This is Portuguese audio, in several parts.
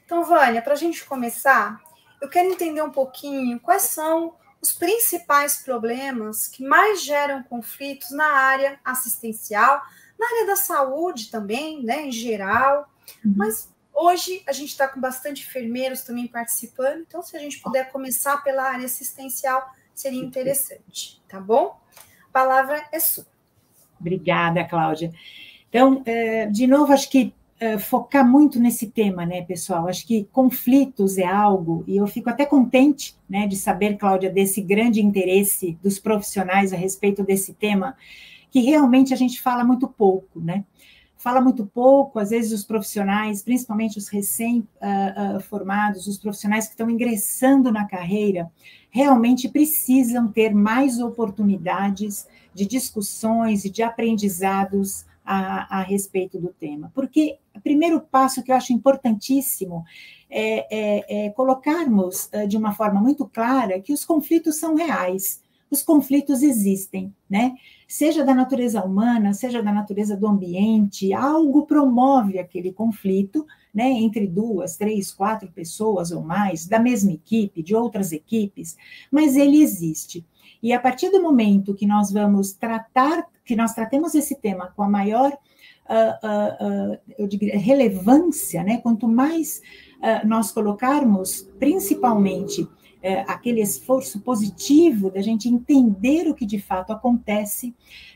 Então, Vânia, para a gente começar, eu quero entender um pouquinho quais são os principais problemas que mais geram conflitos na área assistencial, na área da saúde também, né, em geral. Mas hoje a gente está com bastante enfermeiros também participando, então se a gente puder começar pela área assistencial, seria interessante, tá bom? A palavra é sua. Obrigada, Cláudia. Então, de novo, acho que focar muito nesse tema, né, pessoal? Acho que conflitos é algo, e eu fico até contente, né, de saber, Cláudia, desse grande interesse dos profissionais a respeito desse tema, que realmente a gente fala muito pouco, né? Fala muito pouco, às vezes os profissionais, principalmente os recém-formados, os profissionais que estão ingressando na carreira, realmente precisam ter mais oportunidades de discussões e de aprendizados a respeito do tema. Porque o primeiro passo que eu acho importantíssimo é colocarmos de uma forma muito clara que os conflitos são reais, os conflitos existem, né? Seja da natureza humana, seja da natureza do ambiente, algo promove aquele conflito, né, entre 2, 3, 4 pessoas ou mais, da mesma equipe, de outras equipes, mas ele existe. E a partir do momento que nós vamos tratar, que nós tratemos esse tema com a maior eu diria, relevância, né, quanto mais nós colocarmos, principalmente, aquele esforço positivo da gente entender o que de fato acontece,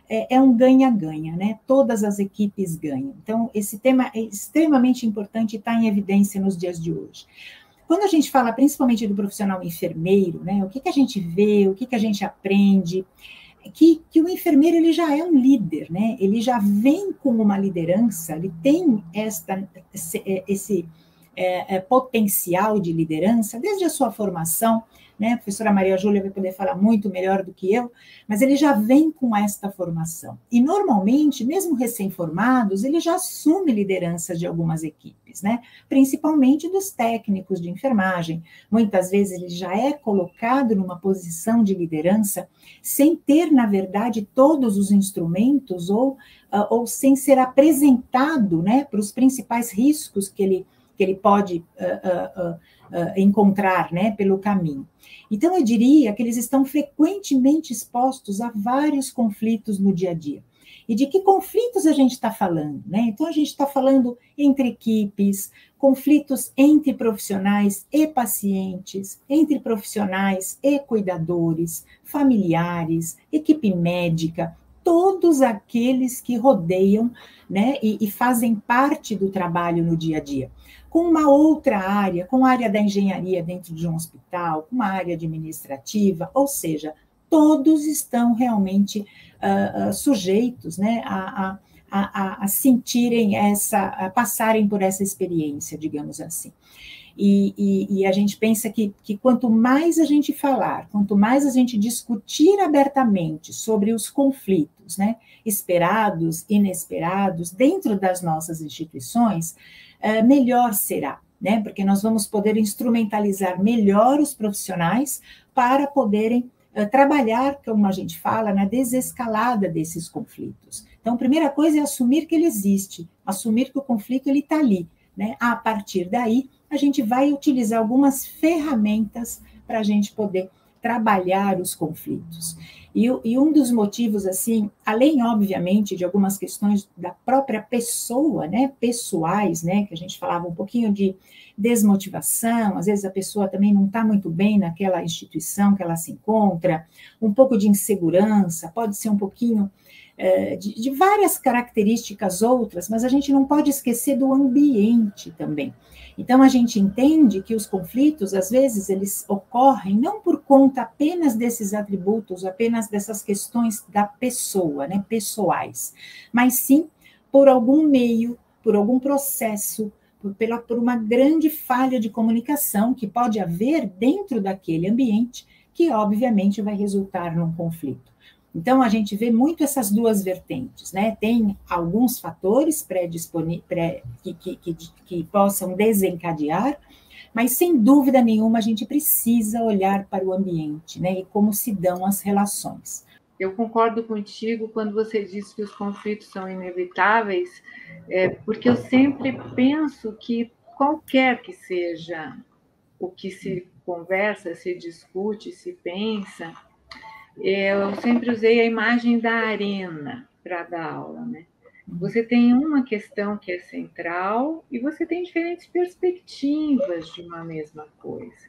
é um ganha-ganha, né? Todas as equipes ganham. Então, esse tema é extremamente importante e está em evidência nos dias de hoje. Quando a gente fala principalmente do profissional enfermeiro, né? O que a gente vê, o que a gente aprende, que o enfermeiro ele já é um líder, né? Ele já vem com uma liderança, ele tem esse potencial de liderança desde a sua formação, né? A professora Maria Júlia vai poder falar muito melhor do que eu, mas ele já vem com esta formação. E, normalmente, mesmo recém-formados, ele já assume liderança de algumas equipes, né? Principalmente dos técnicos de enfermagem. Muitas vezes ele já é colocado numa posição de liderança sem ter, na verdade, todos os instrumentos ou sem ser apresentado, né, para os principais riscos que ele pode encontrar, né, pelo caminho. Então, eu diria que eles estão frequentemente expostos a vários conflitos no dia a dia. E de que conflitos a gente está falando, né? Então, a gente está falando entre equipes, conflitos entre profissionais e pacientes, entre profissionais e cuidadores, familiares, equipe médica, todos aqueles que rodeiam, né, e fazem parte do trabalho no dia a dia. Com uma outra área, com a área da engenharia dentro de um hospital, com uma área administrativa, ou seja, todos estão realmente sujeitos, né, a sentirem a passarem por essa experiência, digamos assim. E a gente pensa que quanto mais a gente falar, quanto mais a gente discutir abertamente sobre os conflitos, né, esperados, inesperados, dentro das nossas instituições, melhor será, né, porque nós vamos poder instrumentalizar melhor os profissionais para poderem trabalhar, como a gente fala, na desescalada desses conflitos. Então, a primeira coisa é assumir que ele existe, assumir que o conflito ele está ali, né? A partir daí, a gente vai utilizar algumas ferramentas para a gente poder trabalhar os conflitos. E um dos motivos, assim, além, obviamente, de algumas questões da própria pessoa, né, pessoais, né, que a gente falava um pouquinho de desmotivação, às vezes a pessoa também não está muito bem naquela instituição que ela se encontra, um pouco de insegurança, pode ser um pouquinho de várias características outras, mas a gente não pode esquecer do ambiente também. Então, a gente entende que os conflitos, às vezes, eles ocorrem não por conta apenas desses atributos, apenas dessas questões da pessoa, né, pessoais, mas sim por algum meio, por algum processo, por uma grande falha de comunicação que pode haver dentro daquele ambiente, que obviamente vai resultar num conflito. Então, a gente vê muito essas duas vertentes, né? Tem alguns fatores que possam desencadear, mas, sem dúvida nenhuma, a gente precisa olhar para o ambiente, né? E como se dão as relações. Eu concordo contigo quando você diz que os conflitos são inevitáveis, porque eu sempre penso que qualquer que seja o que se conversa, se discute, se pensa, eu sempre usei a imagem da arena para dar aula, né? Você tem uma questão que é central e você tem diferentes perspectivas de uma mesma coisa.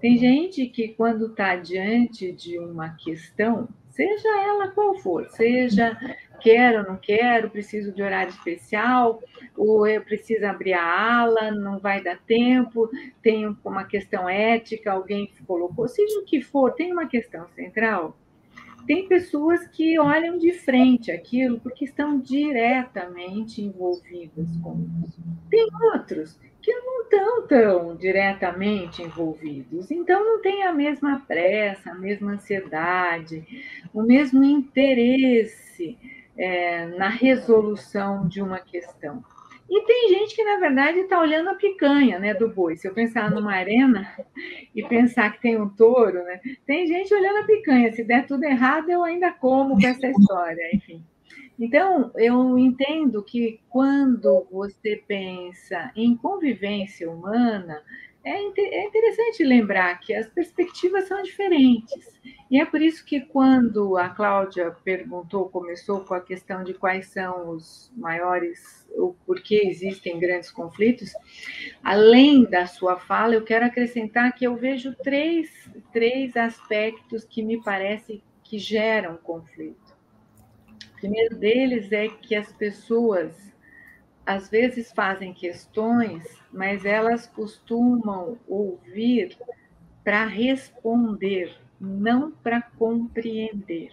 Tem gente que, quando está diante de uma questão, seja ela qual for, seja quero ou não quero, preciso de horário especial, ou eu preciso abrir a ala, não vai dar tempo, tem uma questão ética, alguém colocou, seja o que for, tem uma questão central. Tem pessoas que olham de frente aquilo porque estão diretamente envolvidas com isso. Tem outros que não estão tão diretamente envolvidos, então não tem a mesma pressa, a mesma ansiedade, o mesmo interesse na resolução de uma questão. E tem gente que, na verdade, está olhando a picanha, né, do boi. Se eu pensar numa arena e pensar que tem um touro, né, tem gente olhando a picanha. Se der tudo errado, eu ainda como com essa história, enfim. Então, eu entendo que quando você pensa em convivência humana, é interessante lembrar que as perspectivas são diferentes. E é por isso que quando a Cláudia começou com a questão de quais são os maiores, o porquê existem grandes conflitos, além da sua fala, eu quero acrescentar que eu vejo três aspectos que me parece que geram conflito. O primeiro deles é que as pessoas às vezes fazem questões, mas elas costumam ouvir para responder, não para compreender.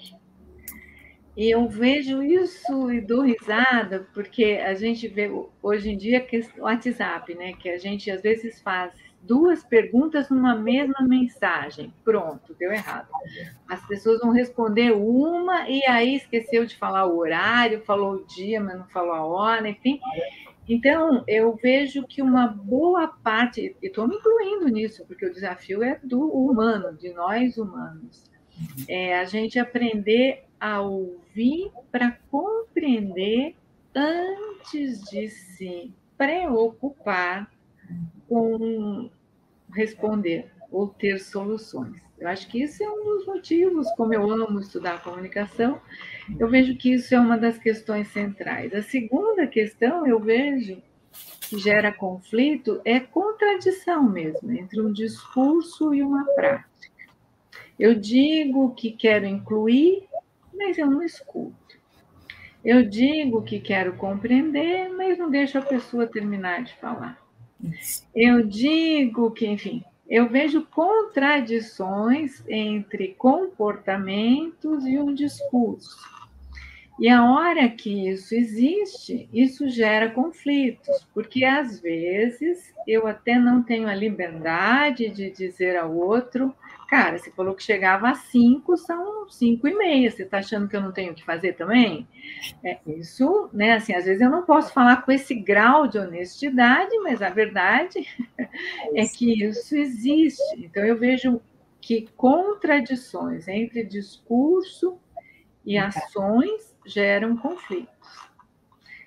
E eu vejo isso e dou risada, porque a gente vê hoje em dia o WhatsApp, né? Que a gente às vezes faz 2 perguntas numa mesma mensagem. Pronto, deu errado. As pessoas vão responder uma e aí esqueceu de falar o horário, falou o dia, mas não falou a hora, enfim. Então, eu vejo que uma boa parte, e estou me incluindo nisso, porque o desafio é do humano, de nós humanos, é a gente aprender a ouvir para compreender antes de se preocupar com responder ou ter soluções. Eu acho que isso é um dos motivos, como eu amo estudar comunicação, eu vejo que isso é uma das questões centrais. A segunda questão, eu vejo, que gera conflito, é contradição mesmo, entre um discurso e uma prática. Eu digo que quero incluir, mas eu não escuto. Eu digo que quero compreender, mas não deixo a pessoa terminar de falar. Eu digo que, enfim, eu vejo contradições entre comportamentos e um discurso. E a hora que isso existe, isso gera conflitos, porque às vezes eu até não tenho a liberdade de dizer ao outro, cara, você falou que chegava às 5, são 5:30, você está achando que eu não tenho o que fazer também? Isso, né? Assim, às vezes eu não posso falar com esse grau de honestidade, mas a verdade é que isso existe. Então eu vejo que contradições entre discurso e ações geram conflitos.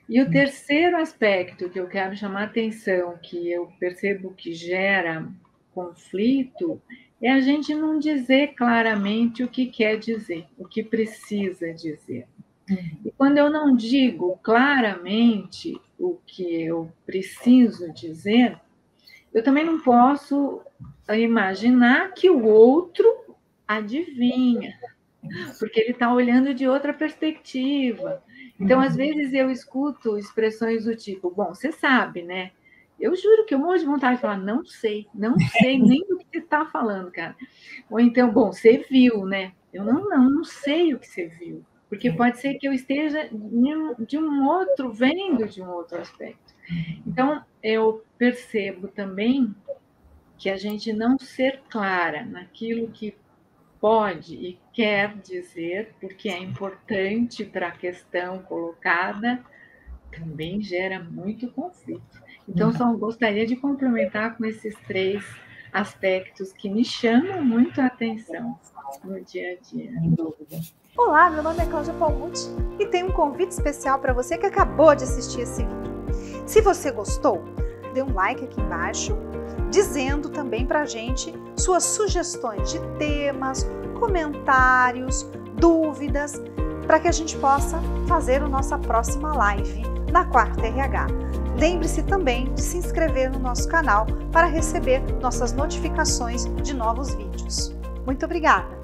E o terceiro aspecto que eu quero chamar a atenção, que eu percebo que gera conflito, é a gente não dizer claramente o que quer dizer, o que precisa dizer. E quando eu não digo claramente o que eu preciso dizer, eu também não posso imaginar que o outro adivinha, porque ele está olhando de outra perspectiva. Então, às vezes, eu escuto expressões do tipo, bom, você sabe, né? Eu juro que eu morro de vontade de falar, não sei nem do que você está falando, cara. Ou então, bom, você viu, né? Eu não sei o que você viu, porque pode ser que eu esteja de um outro, vendo de um outro aspecto. Então, eu percebo também que a gente não ser clara naquilo que pode e quer dizer, porque é importante para a questão colocada, também gera muito conflito. Então, só gostaria de complementar com esses 3 aspectos que me chamam muito a atenção no dia a dia. Sem dúvida. Olá, meu nome é Cláudia Palmucci e tenho um convite especial para você que acabou de assistir esse vídeo. Se você gostou, dê um like aqui embaixo, dizendo também para a gente suas sugestões de temas, comentários, dúvidas, para que a gente possa fazer a nossa próxima live na Quarta RH. Lembre-se também de se inscrever no nosso canal para receber nossas notificações de novos vídeos. Muito obrigada!